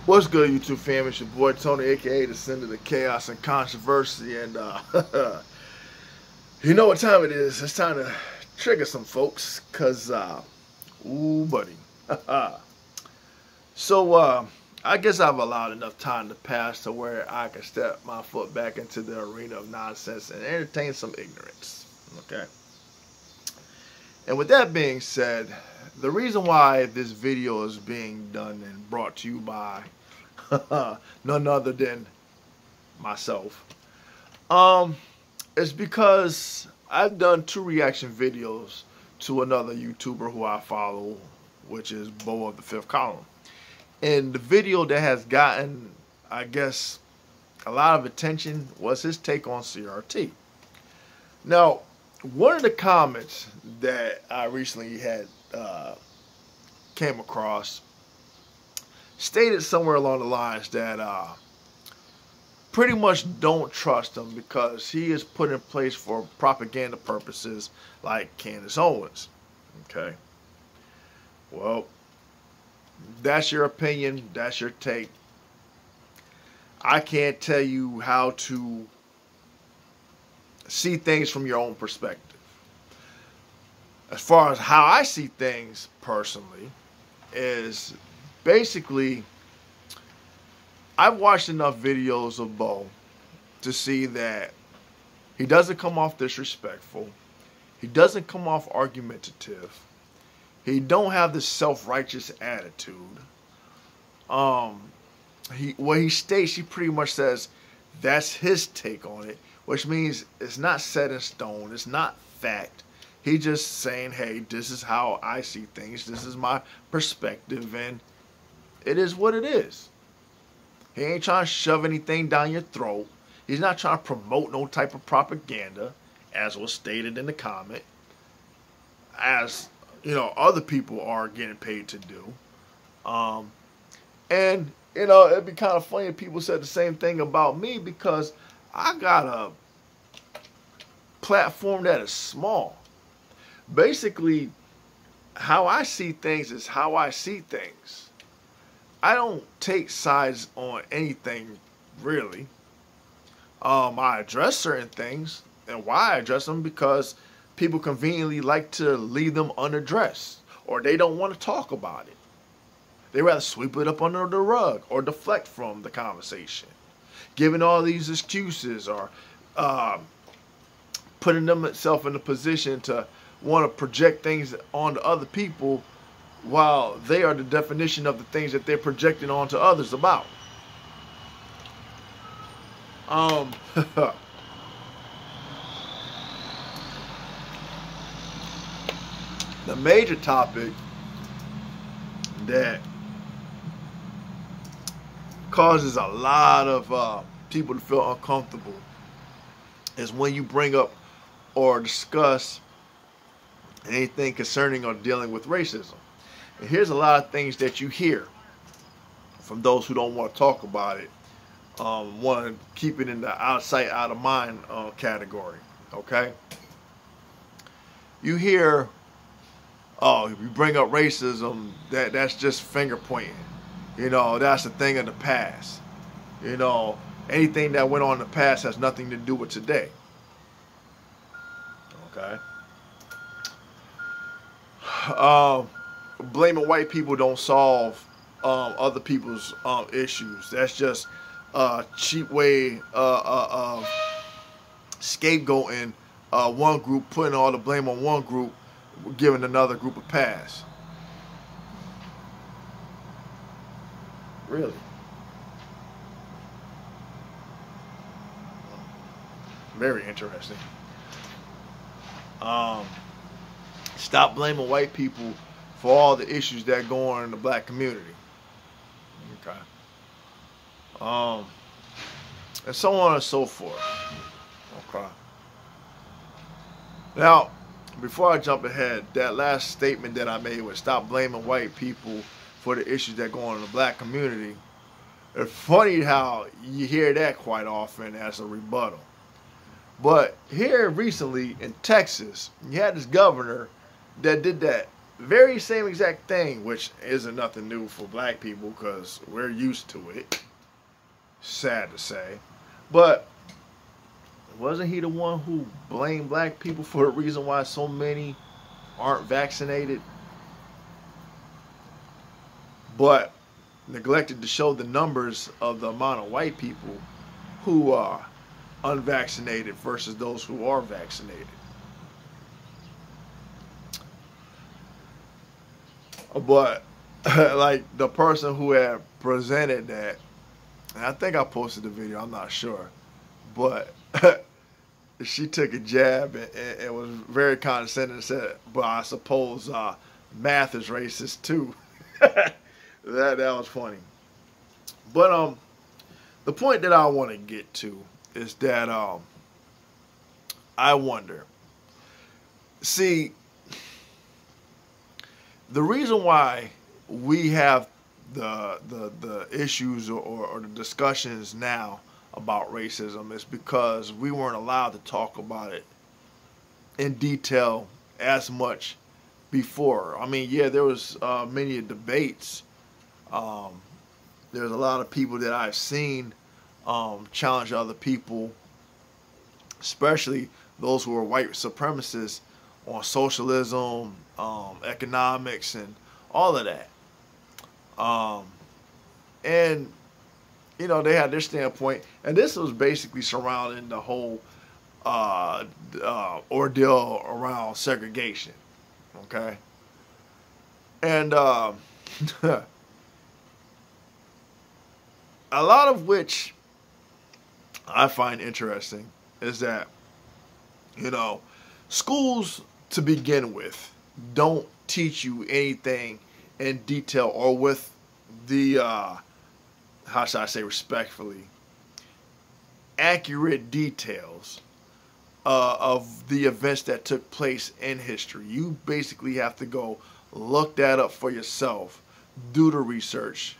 What's good, YouTube fam? It's your boy Tony, aka the Sender of Chaos and Controversy, and you know what time it is? It's time to trigger some folks, cause ooh, buddy. So I guess I've allowed enough time to pass to where I can step my foot back into the arena of nonsense and entertain some ignorance. Okay. And with that being said, the reason why this video is being done and brought to you by none other than myself is because I've done 2 reaction videos to another YouTuber who I follow, which is Beau of the Fifth Column. And the video that has gotten, I guess, a lot of attention was his take on CRT. Now, one of the comments that I recently had came across stated somewhere along the lines that pretty much don't trust him because he is put in place for propaganda purposes like Candace Owens. Okay. Well, that's your opinion. That's your take. I can't tell you how to see things from your own perspective. As far as how I see things personally is basically I've watched enough videos of Beau to see that he doesn't come off disrespectful. He doesn't come off argumentative. He don't have this self-righteous attitude. What he states, he pretty much says that's his take on it, which means it's not set in stone. It's not fact. He just saying, hey, this is how I see things. This is my perspective, and it is what it is. He ain't trying to shove anything down your throat. He's not trying to promote no type of propaganda, as was stated in the comment, as you know, other people are getting paid to do. And you know, it'd be kind of funny if people said the same thing about me because I got a platform that is small. Basically, how I see things is how I see things. I don't take sides on anything, really. I address certain things, and why I address them because people conveniently like to leave them unaddressed, or they don't want to talk about it. They rather sweep it up under the rug or deflect from the conversation, giving all these excuses or putting themselves in a position to want to project things onto other people while they are the definition of the things that they're projecting onto others about. The major topic that causes a lot of people to feel uncomfortable is when you bring up or discuss anything concerning or dealing with racism. And here's a lot of things that you hear from those who don't want to talk about it, want to keep it in the out of sight, out of mind category. Okay? You hear, oh, if you bring up racism, that's just finger pointing. You know, that's a thing of the past. You know, anything that went on in the past has nothing to do with today. Okay? Blaming white people don't solve other people's issues. That's just a cheap way of scapegoating one group, putting all the blame on one group, giving another group a pass. Really? Very interesting. Stop blaming white people for all the issues that go on in the black community. Okay. And so on and so forth. Okay. Now, before I jump ahead, that last statement that I made was stop blaming white people for the issues that go on in the black community. It's funny how you hear that quite often as a rebuttal. But here recently in Texas, you had this governor that did that very same exact thing, which isn't nothing new for black people because we're used to it. Sad to say. But wasn't he the one who blamed black people for the reason why so many aren't vaccinated? But neglected to show the numbers of the amount of white people who are unvaccinated versus those who are vaccinated. But like the person who had presented that, and I think I posted the video, I'm not sure, but she took a jab and was very condescending and said, but I suppose math is racist too. That was funny. But the point that I want to get to is that I wonder. See, the reason why we have the issues or the discussions now about racism is because we weren't allowed to talk about it in detail as much before. I mean, yeah, there was many debates. There's a lot of people that I've seen challenge other people, especially those who are white supremacists, on socialism, economics, and all of that. And, you know, they had their standpoint. And this was basically surrounding the whole ordeal around segregation. Okay? And a lot of which I find interesting is that, you know, schools to begin with don't teach you anything in detail or with the, how should I say respectfully, accurate details of the events that took place in history. You basically have to go look that up for yourself, do the research,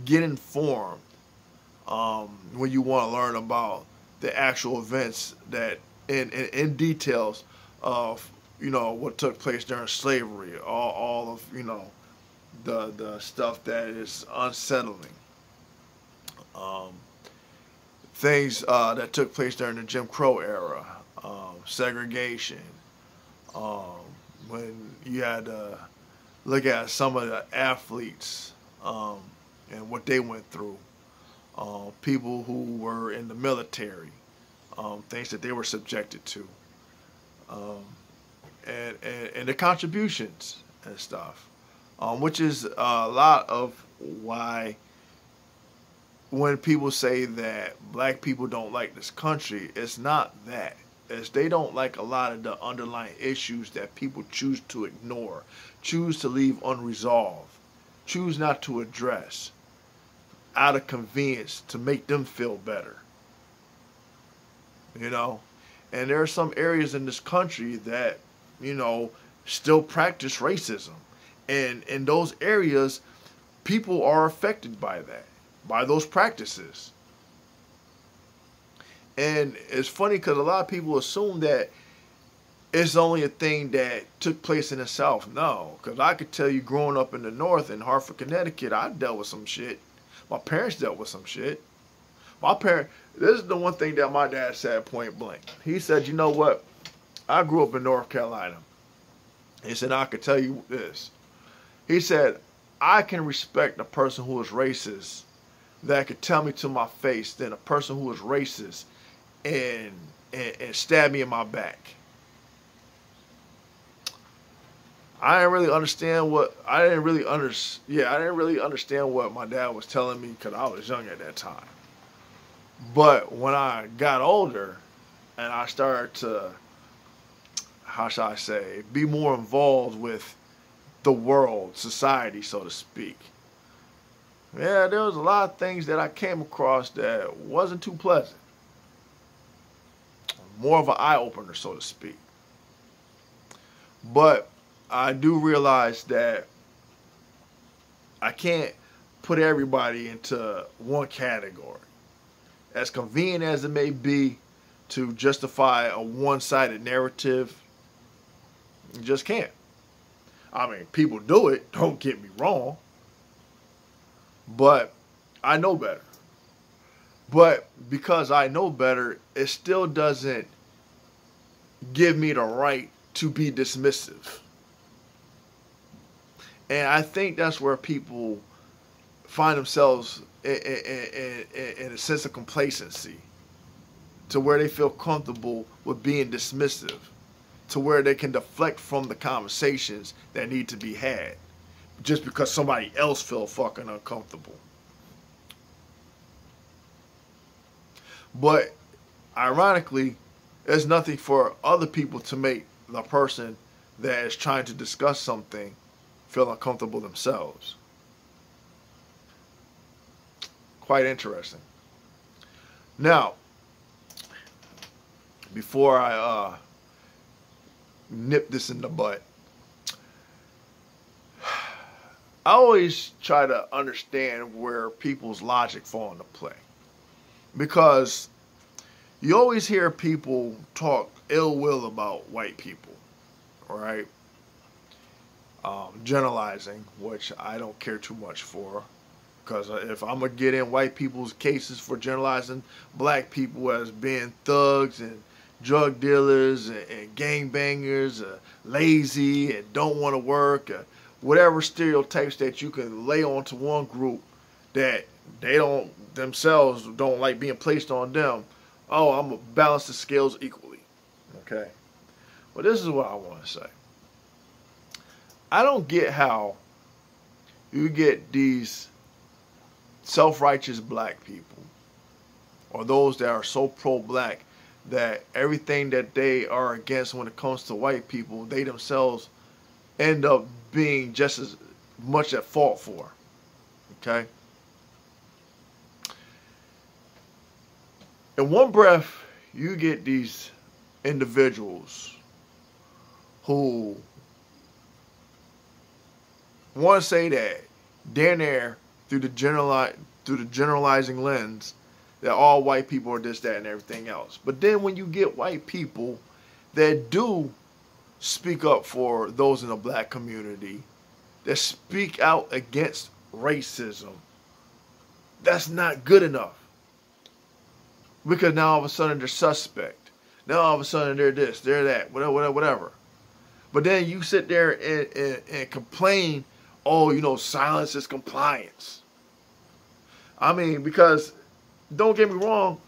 get informed when you want to learn about the actual events that in details of, you know, what took place during slavery, all of, you know, the stuff that is unsettling, things that took place during the Jim Crow era, segregation, when you had to look at some of the athletes and what they went through, people who were in the military, things that they were subjected to, and the contributions and stuff, which is a lot of why when people say that black people don't like this country, it's not that. It's they don't like a lot of the underlying issues that people choose to ignore, choose to leave unresolved, choose not to address out of convenience to make them feel better. You know? And there are some areas in this country that, you know, still practice racism. And in those areas, people are affected by that, by those practices. And it's funny because a lot of people assume that it's only a thing that took place in the South. No, because I could tell you growing up in the North in Hartford, Connecticut, I dealt with some shit. My parents dealt with some shit. This is the one thing that my dad said point blank. He said, you know what? I grew up in North Carolina. He said, I could tell you this. He said, I can respect a person who is racist that could tell me to my face than a person who is racist and stab me in my back. I didn't really understand what my dad was telling me because I was young at that time. But when I got older and I started to, how shall I say, be more involved with the world, society, so to speak. Yeah, there was a lot of things that I came across that wasn't too pleasant. More of an eye-opener, so to speak. But I do realize that I can't put everybody into one category. As convenient as it may be to justify a one-sided narrative, you just can't. I mean, people do it, don't get me wrong. But I know better. But because I know better, it still doesn't give me the right to be dismissive. And I think that's where people find themselves in a sense of complacency, to where they feel comfortable with being dismissive, to where they can deflect from the conversations that need to be had just because somebody else feels fucking uncomfortable. But ironically, there's nothing for other people to make the person that is trying to discuss something feel uncomfortable themselves. Quite interesting. Now, before I nip this in the butt, I always try to understand where people's logic fall into play. Because you always hear people talk ill will about white people, right? Generalizing, which I don't care too much for. Because if I'm going to get in white people's cases for generalizing black people as being thugs and drug dealers and gangbangers, lazy and don't want to work, whatever stereotypes that you can lay onto one group that they themselves don't like being placed on them, oh, I'm going to balance the scales equally. Okay? Well, this is what I want to say. I don't get how you get these self-righteous black people, or those that are so pro-black that everything that they are against when it comes to white people, they themselves end up being just as much at fault for. Okay? In one breath, you get these individuals who want to say that they're there through the generalizing lens that all white people are this, that, and everything else. But then when you get white people that do speak up for those in the black community, that speak out against racism, that's not good enough. Because now all of a sudden they're suspect. Now all of a sudden they're this, they're that, whatever. But then you sit there and complain, oh, you know, silence is compliance. I mean, because, don't get me wrong,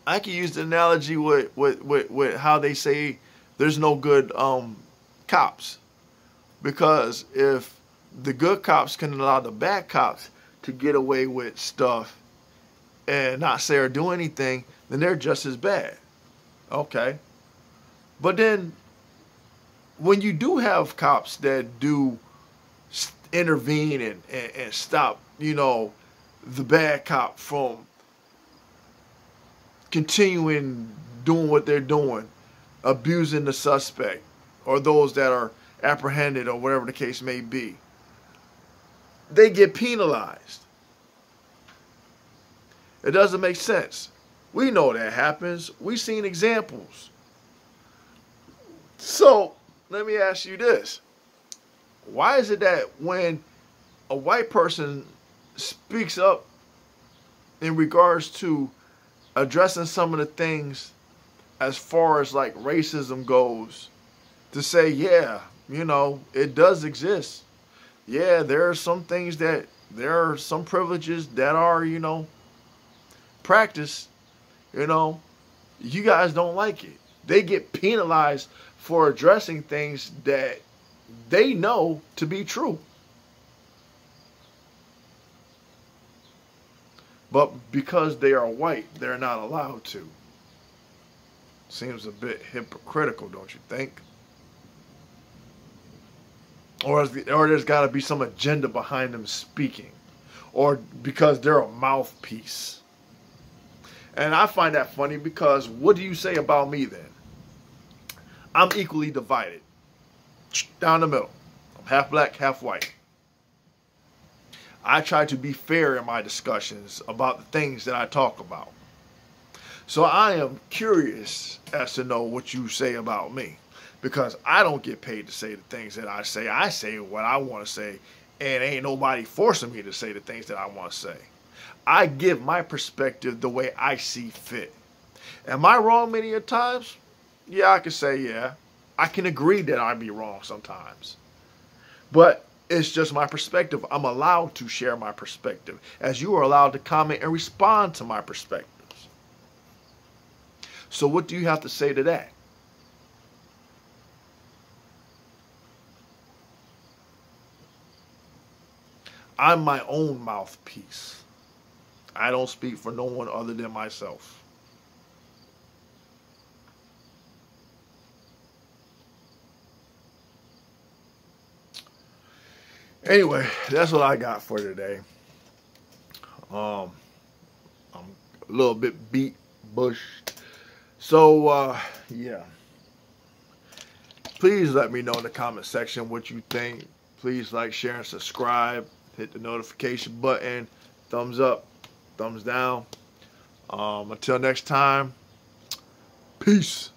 I can use the analogy with how they say there's no good cops. Because if the good cops can allow the bad cops to get away with stuff and not say or do anything, then they're just as bad. Okay. But then when you do have cops that do intervene and stop, you know, the bad cop from continuing doing what they're doing, abusing the suspect or those that are apprehended or whatever the case may be, they get penalized. It doesn't make sense. We know that happens. We've seen examples. So, let me ask you this. Why is it that when a white person speaks up in regards to addressing some of the things as far as like racism goes, to say, yeah, you know, it does exist. Yeah, there are some things that, there are some privileges that are, you know, practiced, you know, you guys don't like it. They get penalized for addressing things that they know to be true. But because they are white, they're not allowed to. Seems a bit hypocritical, don't you think? Or there's got to be some agenda behind them speaking. Or because they're a mouthpiece. And I find that funny because what do you say about me then? I'm equally divided. Down the middle. I'm half black, half white. I try to be fair in my discussions about the things that I talk about. So I am curious as to know what you say about me. because I don't get paid to say the things that I say. I say what I want to say, and ain't nobody forcing me to say the things that I want to say. I give my perspective the way I see fit. Am I wrong many a times? Yeah, I can say yeah. I can agree that I be wrong sometimes. But it's just my perspective. I'm allowed to share my perspective, as you are allowed to comment and respond to my perspectives. So what do you have to say to that? I'm my own mouthpiece. I don't speak for no one other than myself. Anyway, that's what I got for today. I'm a little bit beat, bushed. So, yeah. Please let me know in the comment section what you think. Please like, share, and subscribe. Hit the notification button. Thumbs up, thumbs down. Until next time, peace.